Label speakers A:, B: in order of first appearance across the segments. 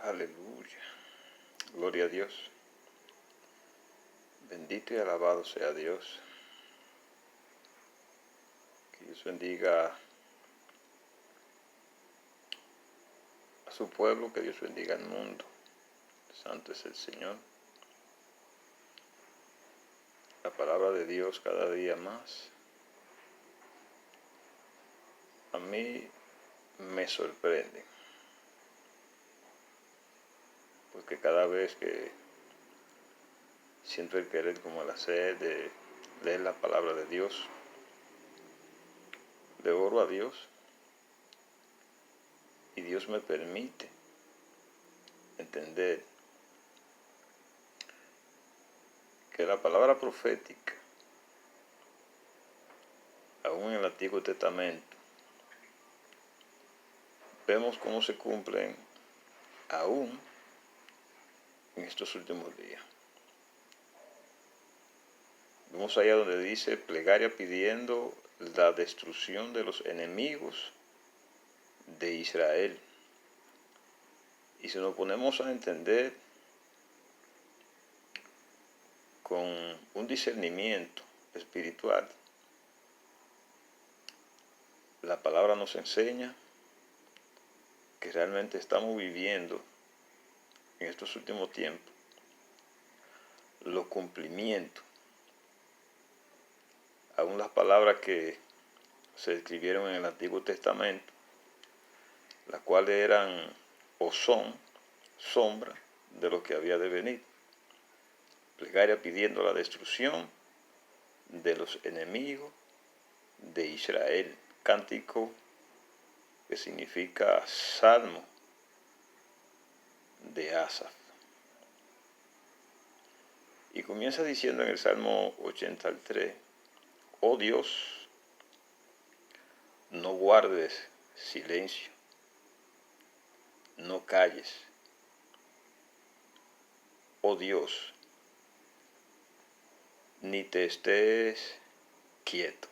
A: Aleluya. Gloria a Dios. Bendito y alabado sea Dios. Que Dios bendiga a su pueblo, que Dios bendiga al mundo. Santo es el Señor. La palabra de Dios cada día más a mí me sorprende. Porque cada vez que siento el querer como el hacer de leer la palabra de Dios, le oro a Dios y Dios me permite entender que la palabra profética, aún en el Antiguo Testamento, vemos cómo se cumplen aún en estos últimos días. Vemos allá donde dice plegaria pidiendo la destrucción de los enemigos de Israel. Y si nos ponemos a entender con un discernimiento espiritual, la palabra nos enseña que realmente estamos viviendo en estos últimos tiempos los cumplimientos, aún las palabras que se escribieron en el Antiguo Testamento, las cuales eran o son sombra de lo que había de venir. Plegaria pidiendo la destrucción de los enemigos de Israel. Cántico que significa salmo de Asaf. Y comienza diciendo en el Salmo 83, oh Dios, no guardes silencio, no calles. Oh Dios, ni te estés quieto.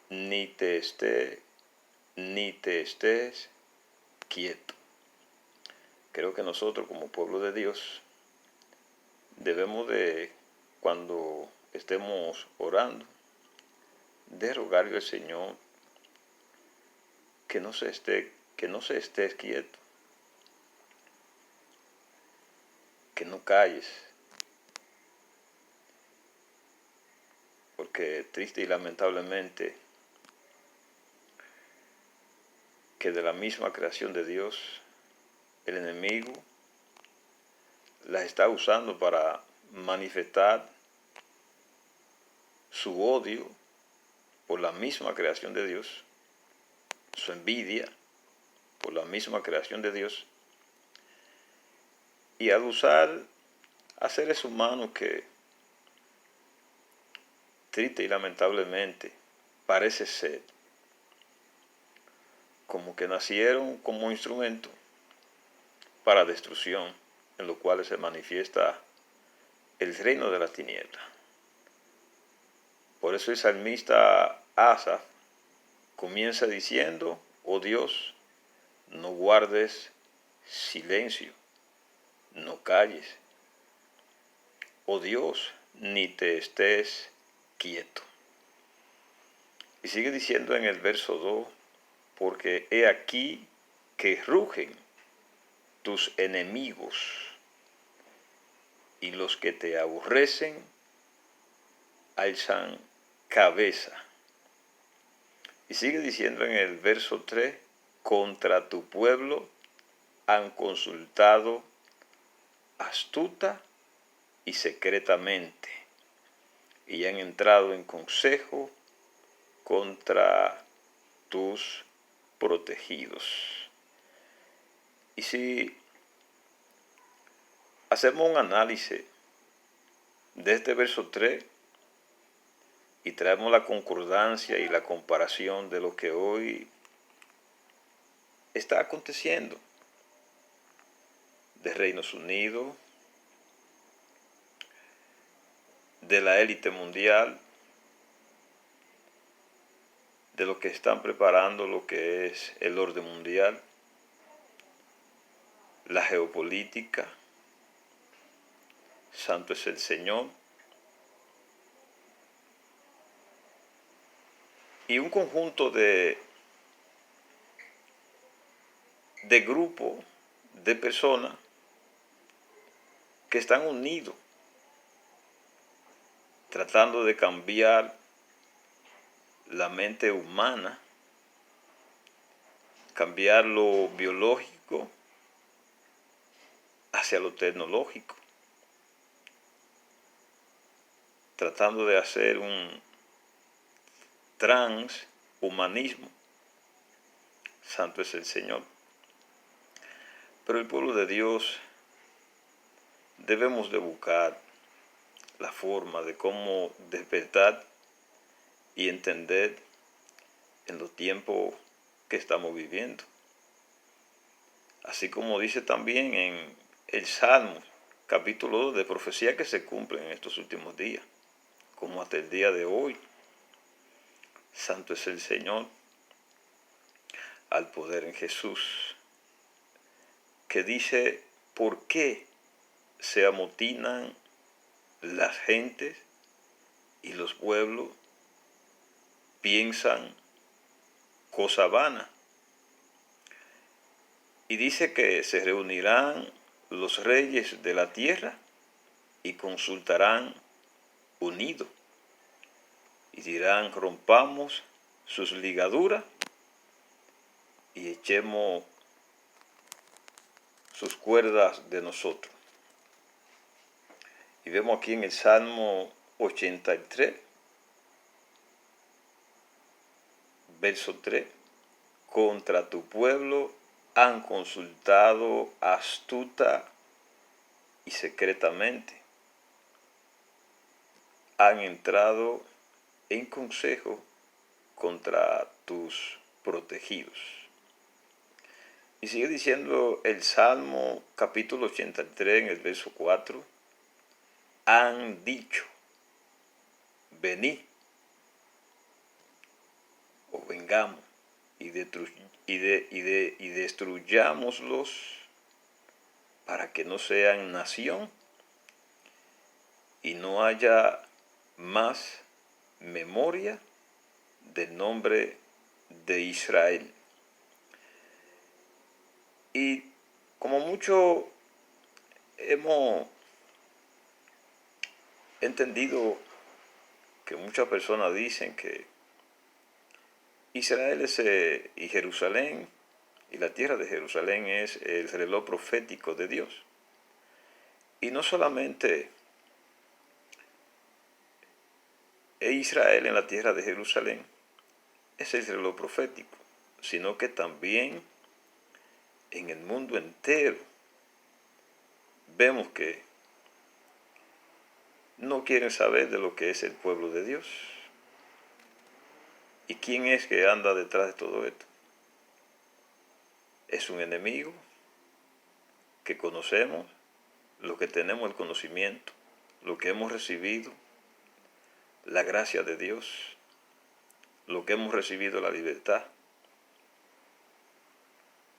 A: Ni te estés quieto. Creo que nosotros como pueblo de Dios debemos de, cuando estemos orando, de rogarle al Señor que no se estés quieto, que no calles, porque triste y lamentablemente que de la misma creación de Dios, el enemigo la está usando para manifestar su odio por la misma creación de Dios, su envidia por la misma creación de Dios, y al usar a seres humanos que triste y lamentablemente parece ser como que nacieron como instrumento para destrucción, en lo cual se manifiesta el reino de las tinieblas. Por eso el salmista Asaf comienza diciendo, oh Dios, no guardes silencio, no calles. Oh Dios, ni te estés quieto. Y sigue diciendo en el verso 2, porque he aquí que rugen tus enemigos y los que te aborrecen alzan cabeza. Y sigue diciendo en el verso 3, contra tu pueblo han consultado astuta y secretamente, y han entrado en consejo contra tus protegidos. Y si hacemos un análisis de este verso 3 y traemos la concordancia y la comparación de lo que hoy está aconteciendo, de Reinos Unidos, de la élite mundial, de los que están preparando lo que es el orden mundial, la geopolítica. Santo es el Señor. Y un conjunto de grupos de personas que están unidos tratando de cambiar la mente humana, cambiar lo biológico hacia lo tecnológico, tratando de hacer un transhumanismo. Santo es el Señor. Pero el pueblo de Dios debemos de buscar la forma de cómo despertar y entender en los tiempos que estamos viviendo. Así como dice también en el Salmo, capítulo 2, de profecía que se cumple en estos últimos días, como hasta el día de hoy. Santo es el Señor, al poder en Jesús, que dice, ¿por qué se amotinan las gentes y los pueblos piensan cosa vana? Y dice que se reunirán los reyes de la tierra y consultarán unidos y dirán, rompamos sus ligaduras y echemos sus cuerdas de nosotros. Y vemos aquí en el Salmo 83, verso 3, contra tu pueblo han consultado astuta y secretamente. Han entrado en consejo contra tus protegidos. Y sigue diciendo el Salmo capítulo 83 en el verso 4, han dicho, venid o vengamos y destruyámoslos para que no sean nación y no haya más memoria del nombre de Israel. Y como mucho hemos entendido que muchas personas dicen que Israel y Jerusalén y la tierra de Jerusalén es el reloj profético de Dios. Y no solamente Israel en la tierra de Jerusalén es el reloj profético, sino que también en el mundo entero vemos que no quieren saber de lo que es el pueblo de Dios. ¿Y quién es que anda detrás de todo esto? Es un enemigo que conocemos, lo que tenemos el conocimiento, lo que hemos recibido, la gracia de Dios, lo que hemos recibido la libertad,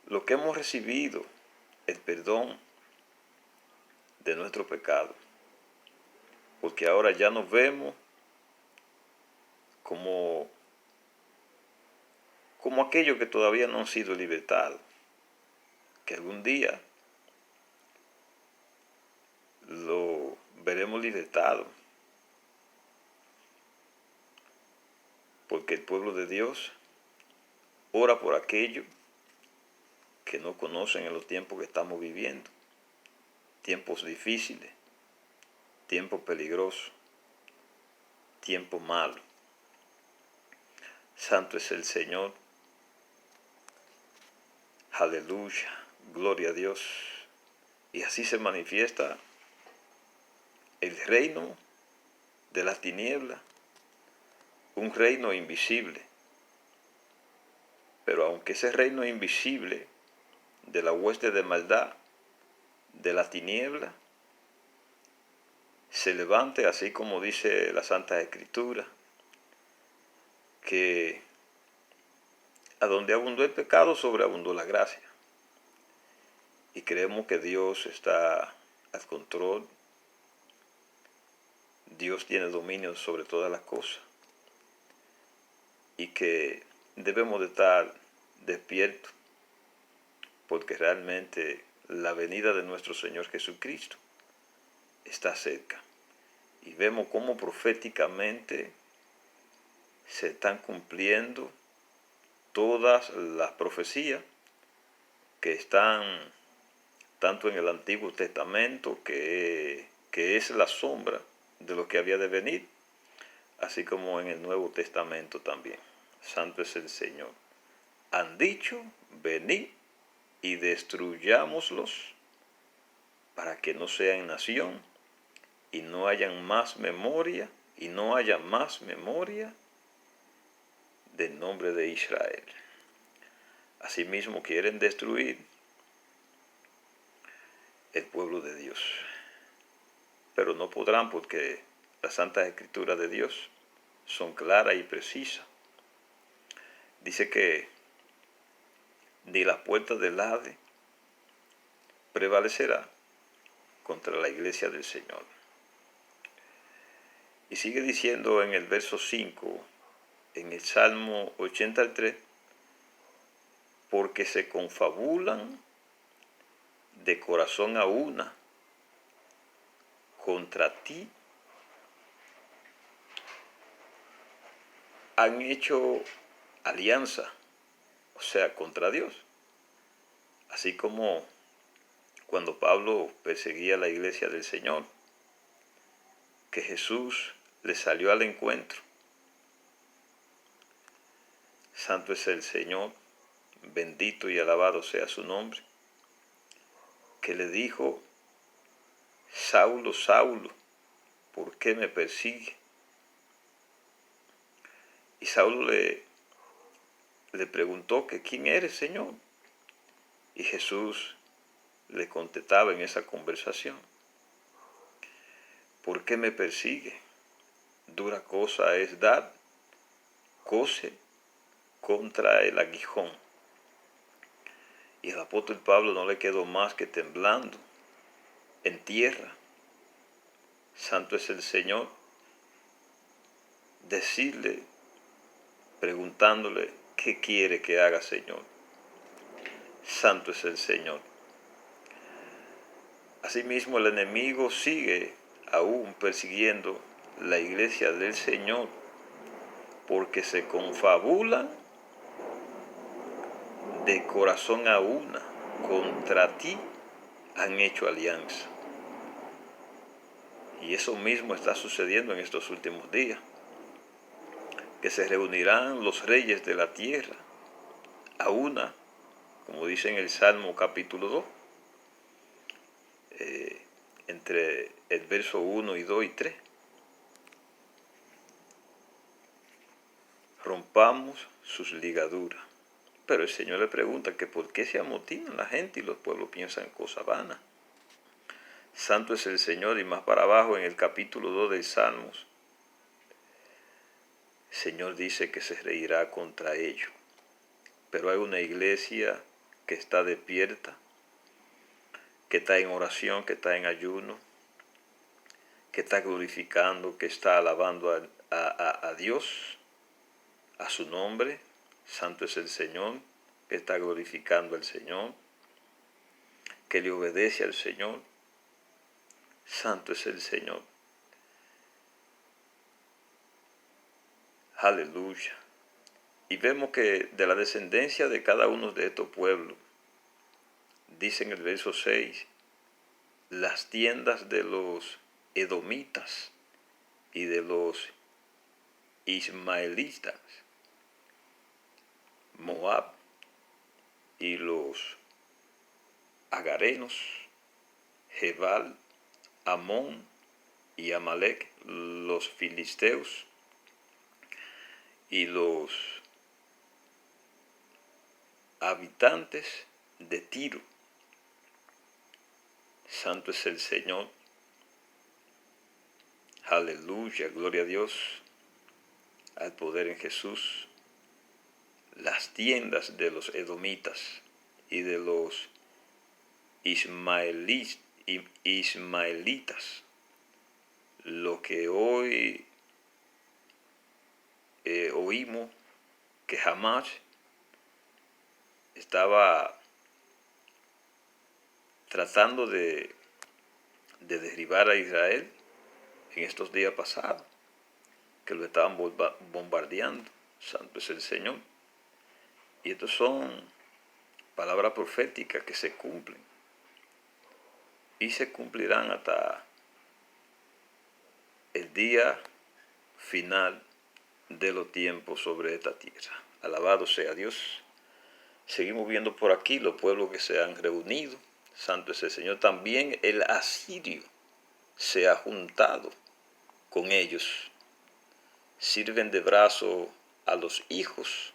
A: lo que hemos recibido el perdón de nuestro pecado. Porque ahora ya nos vemos como aquellos que todavía no han sido libertados, que algún día lo veremos libertado, porque el pueblo de Dios ora por aquellos que no conocen en los tiempos que estamos viviendo, tiempos difíciles, tiempos peligrosos, tiempos malos. Santo es el Señor. Aleluya, gloria a Dios. Y así se manifiesta el reino de las tinieblas, un reino invisible. Pero aunque ese reino invisible de la hueste de maldad, de la tiniebla, se levante, así como dice la Santa Escritura, que a donde abundó el pecado, sobreabundó la gracia. Y creemos que Dios está al control. Dios tiene dominio sobre todas las cosas. Y que debemos de estar despiertos, porque realmente la venida de nuestro Señor Jesucristo está cerca. Y vemos cómo proféticamente se están cumpliendo todas las profecías que están tanto en el Antiguo Testamento, que es la sombra de lo que había de venir, así como en el Nuevo Testamento también. Santo es el Señor. Han dicho, venid y destruyámoslos para que no sean nación y no hayan más memoria, y no haya más memoria del nombre de Israel. Asimismo quieren destruir el pueblo de Dios, pero no podrán, porque las santas escrituras de Dios son claras y precisas. Dice que ni la puerta del Hades prevalecerá contra la iglesia del Señor. Y sigue diciendo en el verso 5, en el Salmo 83, porque se confabulan de corazón a una contra ti, han hecho alianza, o sea, contra Dios. Así como cuando Pablo perseguía a la iglesia del Señor, que Jesús le salió al encuentro. Santo es el Señor, bendito y alabado sea su nombre, que le dijo: Saulo, Saulo, ¿por qué me persigue? Y Saulo le preguntó que quién eres, Señor. Y Jesús le contestaba en esa conversación: ¿por qué me persigue? Dura cosa es dar, cose contra el aguijón. Y al apóstol Pablo no le quedó más que temblando en tierra. Santo es el Señor, decirle, preguntándole: ¿qué quiere que haga, Señor? Santo es el Señor. Asimismo, el enemigo sigue aún persiguiendo la iglesia del Señor, porque se confabulan de corazón a una contra ti, han hecho alianza. Y eso mismo está sucediendo en estos últimos días, que se reunirán los reyes de la tierra a una, como dice en el Salmo capítulo 2, entre el verso 1 y 2 y 3. Rompamos sus ligaduras. Pero el Señor le pregunta que por qué se amotinan la gente y los pueblos piensan cosas vanas. Santo es el Señor. Y más para abajo en el capítulo 2 del Salmos, el Señor dice que se reirá contra ellos. Pero hay una iglesia que está despierta, que está en oración, que está en ayuno, que está glorificando, que está alabando a Dios, a su nombre. Santo es el Señor, que está glorificando al Señor, que le obedece al Señor. Santo es el Señor. Aleluya. Y vemos que de la descendencia de cada uno de estos pueblos, dice en el verso 6, las tiendas de los edomitas y de los ismaelitas, Moab y los agarenos, Jebal, Amón y Amalek, los filisteos y los habitantes de Tiro. Santo es el Señor. Aleluya, gloria a Dios, al poder en Jesús. las tiendas de los edomitas y de los ismaelitas, lo que hoy oímos que Hamás estaba tratando de derribar a Israel en estos días pasados, que lo estaban bombardeando. Santo es el Señor. Y estas son palabras proféticas que se cumplen y se cumplirán hasta el día final de los tiempos sobre esta tierra. Alabado sea Dios. Seguimos viendo por aquí los pueblos que se han reunido. Santo es el Señor. También el asirio se ha juntado con ellos. Sirven de brazo a los hijos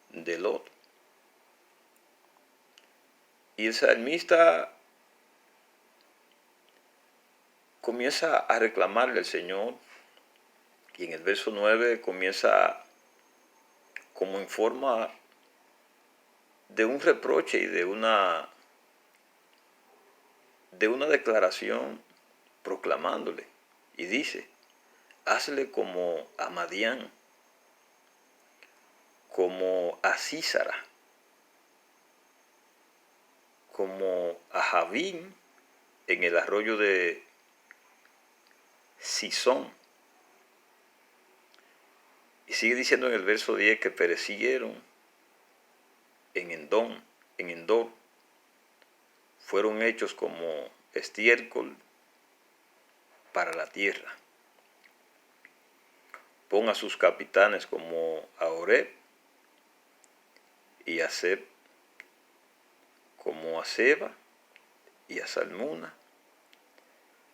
A: de Lot. Y el salmista comienza a reclamarle al Señor, y en el verso 9 comienza como en forma de un reproche y de una declaración proclamándole. Y dice, hazle como a Madián, como a Sísara, como a Javín en el arroyo de Sison. Y sigue diciendo en el verso 10 que perecieron en Endor, fueron hechos como estiércol para la tierra. Pon a sus capitanes como a Oreb y a Seb, como a Seba y a Salmuna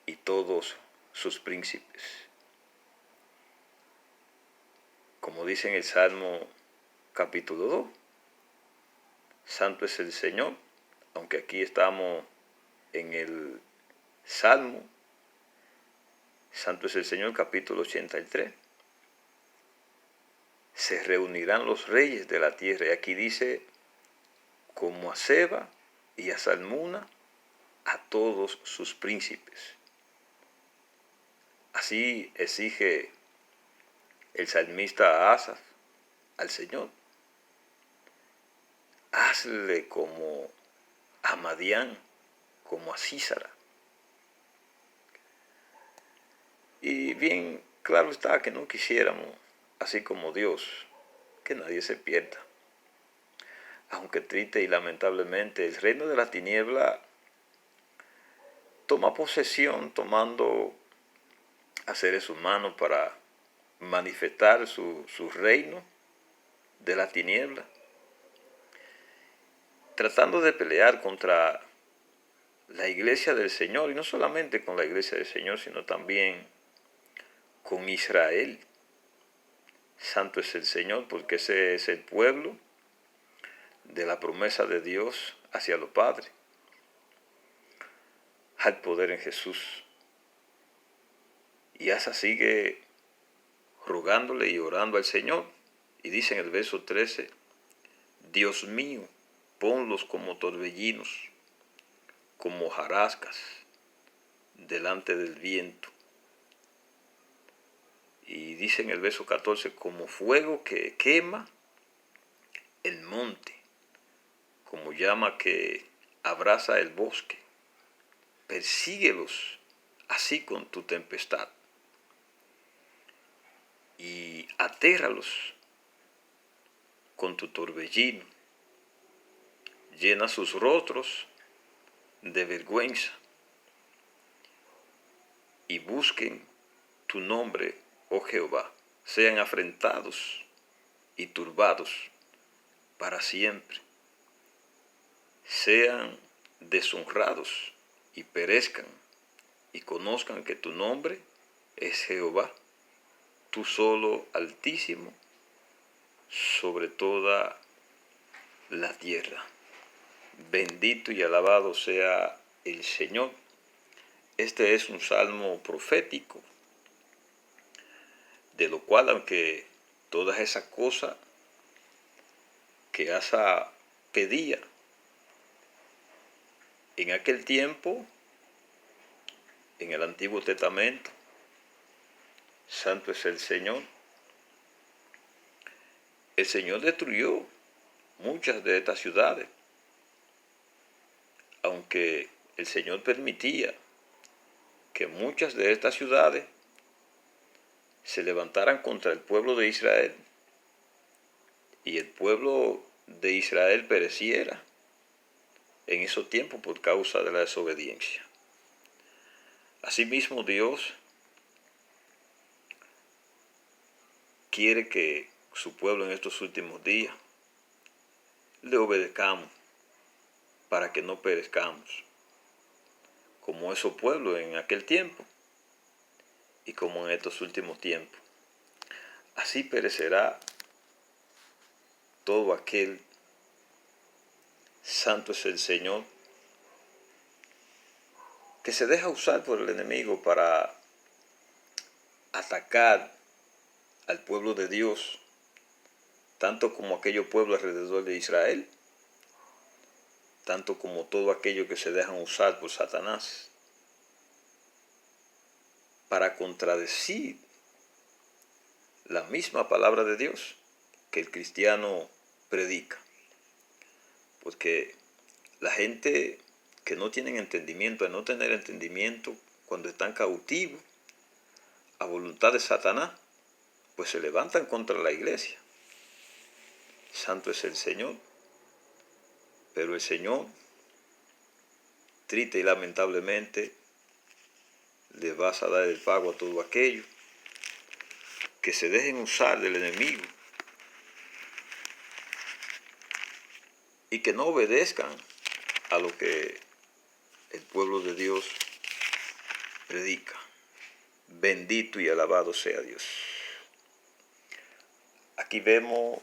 A: y todos sus príncipes. Como dice en el Salmo capítulo 2, Santo es el Señor, aunque aquí estamos en el Salmo, Santo es el Señor capítulo 83. Se reunirán los reyes de la tierra, y aquí dice, como a Seba y a Salmuna, a todos sus príncipes. Así exige el salmista Asaf al Señor. Hazle como a Madián, como a Sísara. Y bien claro está que no quisiéramos, así como Dios, que nadie se pierda. Aunque triste y lamentablemente el reino de la tiniebla toma posesión, tomando a seres humanos para manifestar su reino de la tiniebla, tratando de pelear contra la iglesia del Señor, y no solamente con la iglesia del Señor, sino también con Israel. Santo es el Señor, porque ese es el pueblo de la promesa de Dios hacia los padres, al poder en Jesús. Y Asa sigue rogándole y orando al Señor, y dice en el verso 13, Dios mío, ponlos como torbellinos, como hojarascas delante del viento. Y dice en el verso 14, como fuego que quema el monte, como llama que abraza el bosque. Persíguelos así con tu tempestad y atérralos con tu torbellino. Llena sus rostros de vergüenza y busquen tu nombre, oh Jehová. Sean afrentados y turbados para siempre. Sean deshonrados y perezcan, y conozcan que tu nombre es Jehová, tú solo Altísimo, sobre toda la tierra. Bendito y alabado sea el Señor. Este es un salmo profético, de lo cual, aunque todas esas cosas que Asa pedía. En aquel tiempo, en el Antiguo Testamento, santo es el Señor. El Señor destruyó muchas de estas ciudades, aunque el Señor permitía que muchas de estas ciudades se levantaran contra el pueblo de Israel y el pueblo de Israel pereciera en esos tiempos por causa de la desobediencia. Asimismo, Dios quiere que su pueblo en estos últimos días le obedezcamos para que no perezcamos, como esos pueblos en aquel tiempo y como en estos últimos tiempos. Así perecerá todo aquel, santo es el Señor, que se deja usar por el enemigo para atacar al pueblo de Dios, tanto como aquellos pueblos alrededor de Israel, tanto como todo aquello que se dejan usar por Satanás para contradecir la misma palabra de Dios que el cristiano predica. Porque la gente que no tienen entendimiento, al no tener entendimiento, cuando están cautivos a voluntad de Satanás, pues se levantan contra la iglesia. Santo es el Señor, pero el Señor, triste y lamentablemente, le vas a dar el pago a todo aquello que se dejen usar del enemigo y que no obedezcan a lo que el pueblo de Dios predica. Bendito y alabado sea Dios. Aquí vemos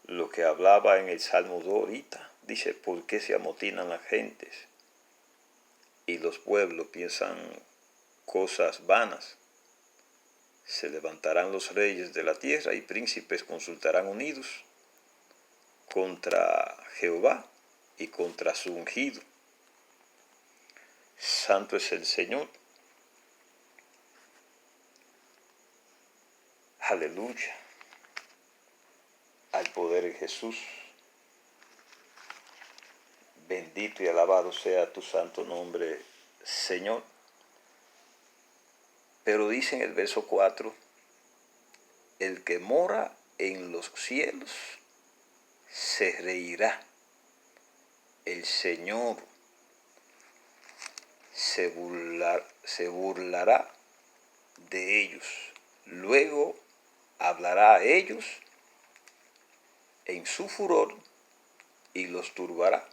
A: lo que hablaba en el Salmo 2 ahorita. Dice, ¿por qué se amotinan las gentes y los pueblos piensan cosas vanas? Se levantarán los reyes de la tierra y príncipes consultarán unidos contra Jehová y contra su ungido. Santo es el Señor. Aleluya. Al poder en Jesús. Bendito y alabado sea tu santo nombre, Señor. Pero dice en el verso 4, el que mora en los cielos se reirá. El Señor se burlará de ellos. Luego hablará a ellos en su furor y los turbará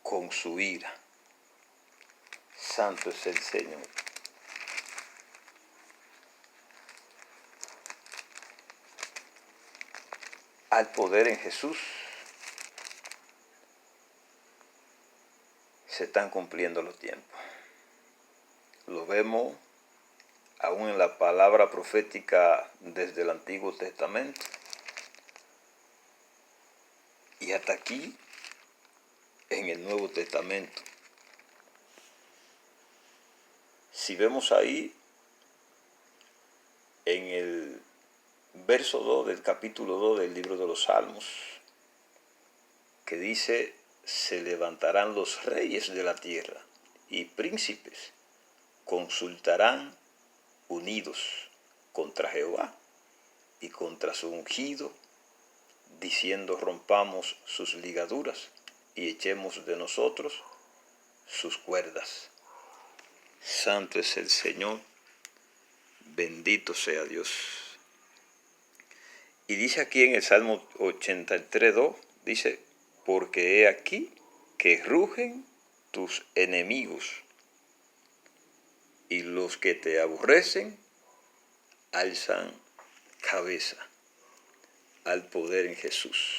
A: con su ira. Santo es el Señor. Al poder en Jesús se están cumpliendo los tiempos. Lo vemos aún en la palabra profética desde el Antiguo Testamento. Y hasta aquí en el Nuevo Testamento. Si vemos ahí en el verso 2 del capítulo 2 del libro de los Salmos, que dice, se levantarán los reyes de la tierra y príncipes consultarán unidos contra Jehová y contra su ungido, diciendo, rompamos sus ligaduras y echemos de nosotros sus cuerdas. Santo es el Señor, bendito sea Dios. Y dice aquí en el Salmo 83:2, dice, porque he aquí que rugen tus enemigos y los que te aborrecen alzan cabeza. Al poder en Jesús.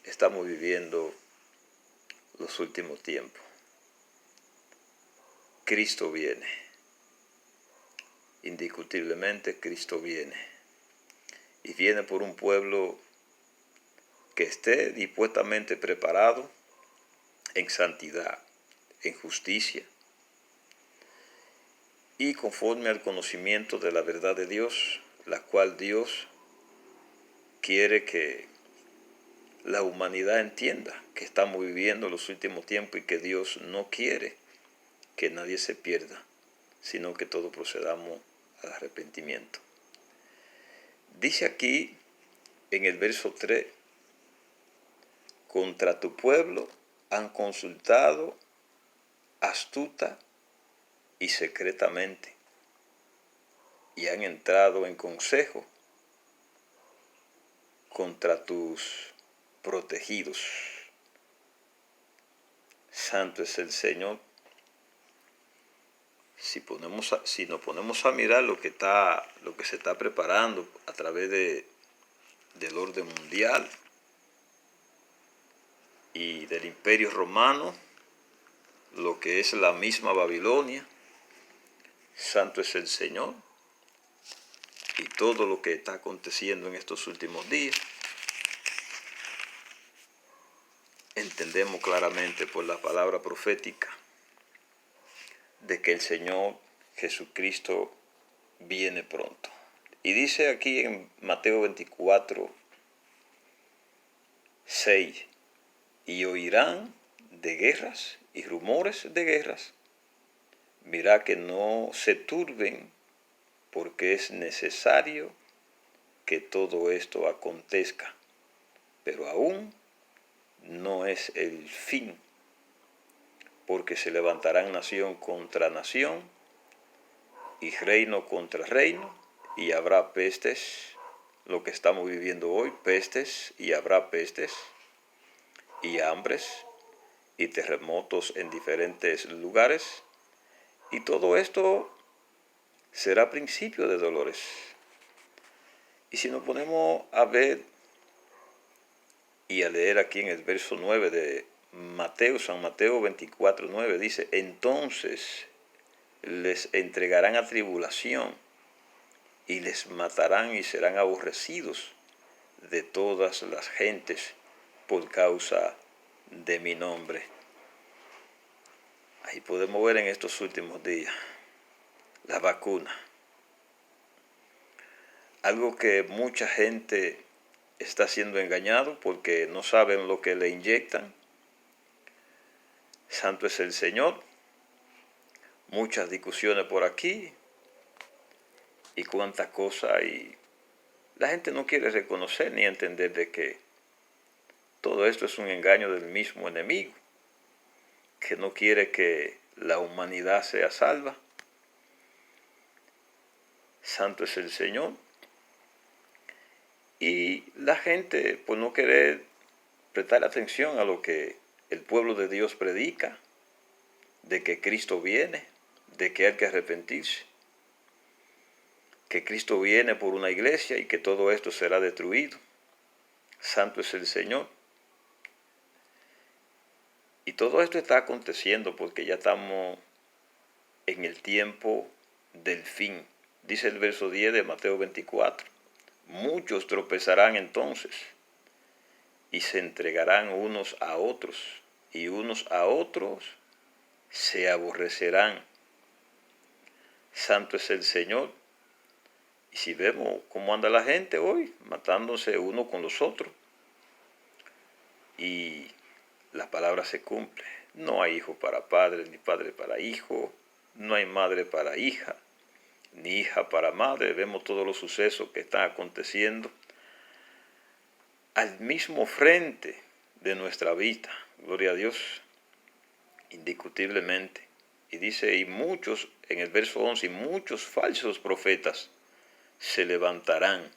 A: Estamos viviendo los últimos tiempos. Cristo viene. Indiscutiblemente Cristo viene. Y viene por un pueblo que esté dispuestamente preparado en santidad, en justicia y conforme al conocimiento de la verdad de Dios, la cual Dios quiere que la humanidad entienda que estamos viviendo los últimos tiempos y que Dios no quiere que nadie se pierda, sino que todos procedamos al arrepentimiento. Dice aquí en el verso 3, contra tu pueblo han consultado astuta y secretamente, y han entrado en consejo contra tus protegidos. Santo es el Señor. Si nos ponemos a mirar lo que se está preparando a través del orden mundial y del Imperio Romano, lo que es la misma Babilonia, santo es el Señor, y todo lo que está aconteciendo en estos últimos días, entendemos claramente por la palabra profética de que el Señor Jesucristo viene pronto. Y dice aquí en Mateo 24, 6, y oirán de guerras y rumores de guerras. Mirá que no se turben, porque es necesario que todo esto acontezca, pero aún no es el fin, porque se levantarán nación contra nación y reino contra reino, y habrá pestes, lo que estamos viviendo hoy, pestes, y habrá pestes, y hambres, y terremotos en diferentes lugares, y todo esto será principio de dolores. Y si nos ponemos a ver y a leer aquí en el verso 9 de Mateo, San Mateo 24, 9, dice, entonces les entregarán a tribulación y les matarán y serán aborrecidos de todas las gentes por causa de mi nombre. Ahí podemos ver en estos últimos días la vacuna. Algo que mucha gente está siendo engañado porque no saben lo que le inyectan. Santo es el Señor. Muchas discusiones por aquí y cuántas cosas, y la gente no quiere reconocer ni entender de que todo esto es un engaño del mismo enemigo, que no quiere que la humanidad sea salva. Santo es el Señor. Y la gente, por no querer prestar atención a lo que el pueblo de Dios predica, de que Cristo viene, de que hay que arrepentirse, que Cristo viene por una iglesia y que todo esto será destruido. Santo es el Señor. Y todo esto está aconteciendo porque ya estamos en el tiempo del fin. Dice el verso 10 de Mateo 24. Muchos tropezarán entonces y se entregarán unos a otros, y unos a otros se aborrecerán. Santo es el Señor. Y si vemos cómo anda la gente hoy, matándose uno con los otros, y la palabra se cumple. No hay hijo para padre, ni padre para hijo, no hay madre para hija, ni hija para madre. Vemos todos los sucesos que están aconteciendo al mismo frente de nuestra vida. Gloria a Dios, indiscutiblemente. Y dice, y muchos, en el verso 11, y muchos falsos profetas se levantarán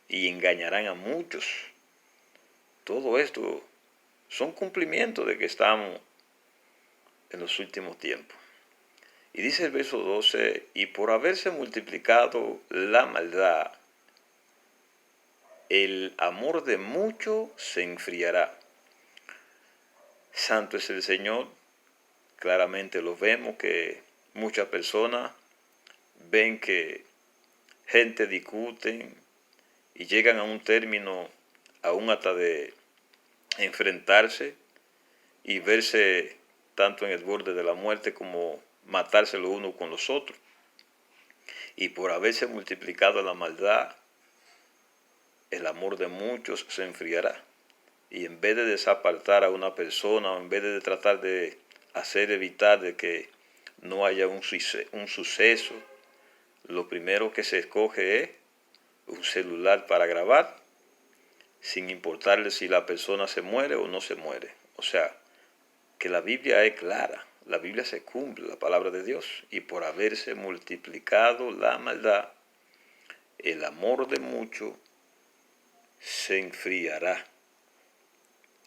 A: y engañarán a muchos. Todo esto son cumplimientos de que estamos en los últimos tiempos. Y dice el verso 12, y por haberse multiplicado la maldad, el amor de muchos se enfriará. Santo es el Señor. Claramente lo vemos que muchas personas ven que gente discuten y llegan a un término aún hasta de enfrentarse y verse tanto en el borde de la muerte como matarse los unos con los otros. Y por haberse multiplicado la maldad, el amor de muchos se enfriará. Y en vez de desapartar a una persona, o en vez de tratar de evitar de que no haya un suceso, lo primero que se escoge es un celular para grabar, sin importarle si la persona se muere o no se muere. O sea, que la Biblia es clara, la Biblia se cumple, la palabra de Dios, y por haberse multiplicado la maldad, el amor de muchos se enfriará.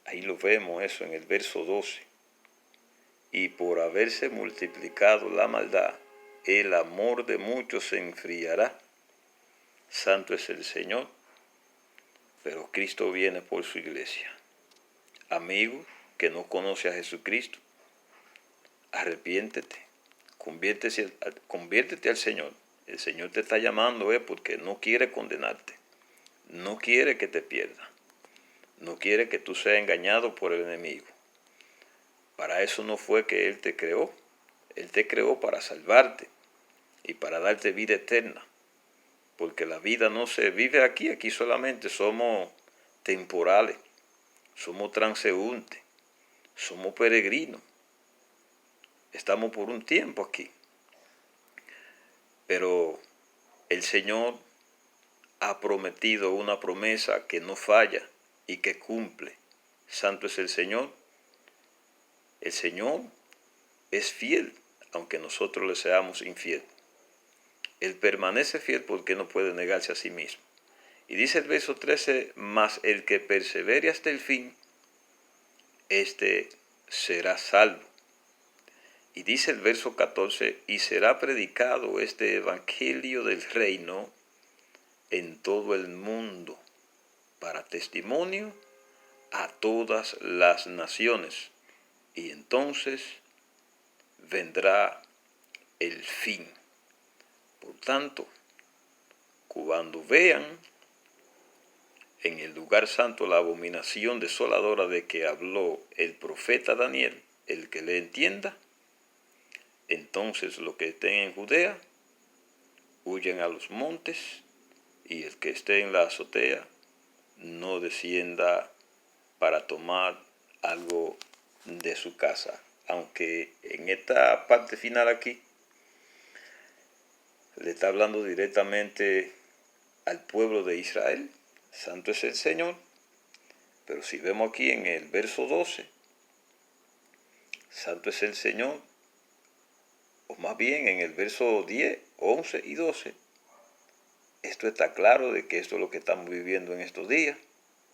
A: Ahí lo vemos eso en el verso 12. Y por haberse multiplicado la maldad, el amor de muchos se enfriará. Santo es el Señor, pero Cristo viene por su iglesia. Amigo que no conoce a Jesucristo, arrepiéntete, conviértete al Señor. El Señor te está llamando porque no quiere condenarte, no quiere que te pierdas, no quiere que tú seas engañado por el enemigo. Para eso no fue que Él te creó para salvarte y para darte vida eterna, porque la vida no se vive aquí solamente somos temporales, somos transeúntes, somos peregrinos, estamos por un tiempo aquí. Pero el Señor ha prometido una promesa que no falla y que cumple. Santo es el Señor. El Señor es fiel, aunque nosotros le seamos infiel. Él permanece fiel porque no puede negarse a sí mismo. Y dice el verso 13, mas el que persevere hasta el fin, este será salvo. Y dice el verso 14, y será predicado este evangelio del reino en todo el mundo, para testimonio a todas las naciones. Y entonces vendrá el fin. Por tanto, cuando vean en el lugar santo la abominación desoladora de que habló el profeta Daniel, el que le entienda, entonces los que estén en Judea huyen a los montes, y el que esté en la azotea no descienda para tomar algo de su casa. Aunque en esta parte final aquí le está hablando directamente al pueblo de Israel. Santo es el Señor. Pero si vemos aquí en el verso 12, Santo es el Señor, o más bien en el verso 10, 11 y 12, esto está claro de que esto es lo que estamos viviendo en estos días.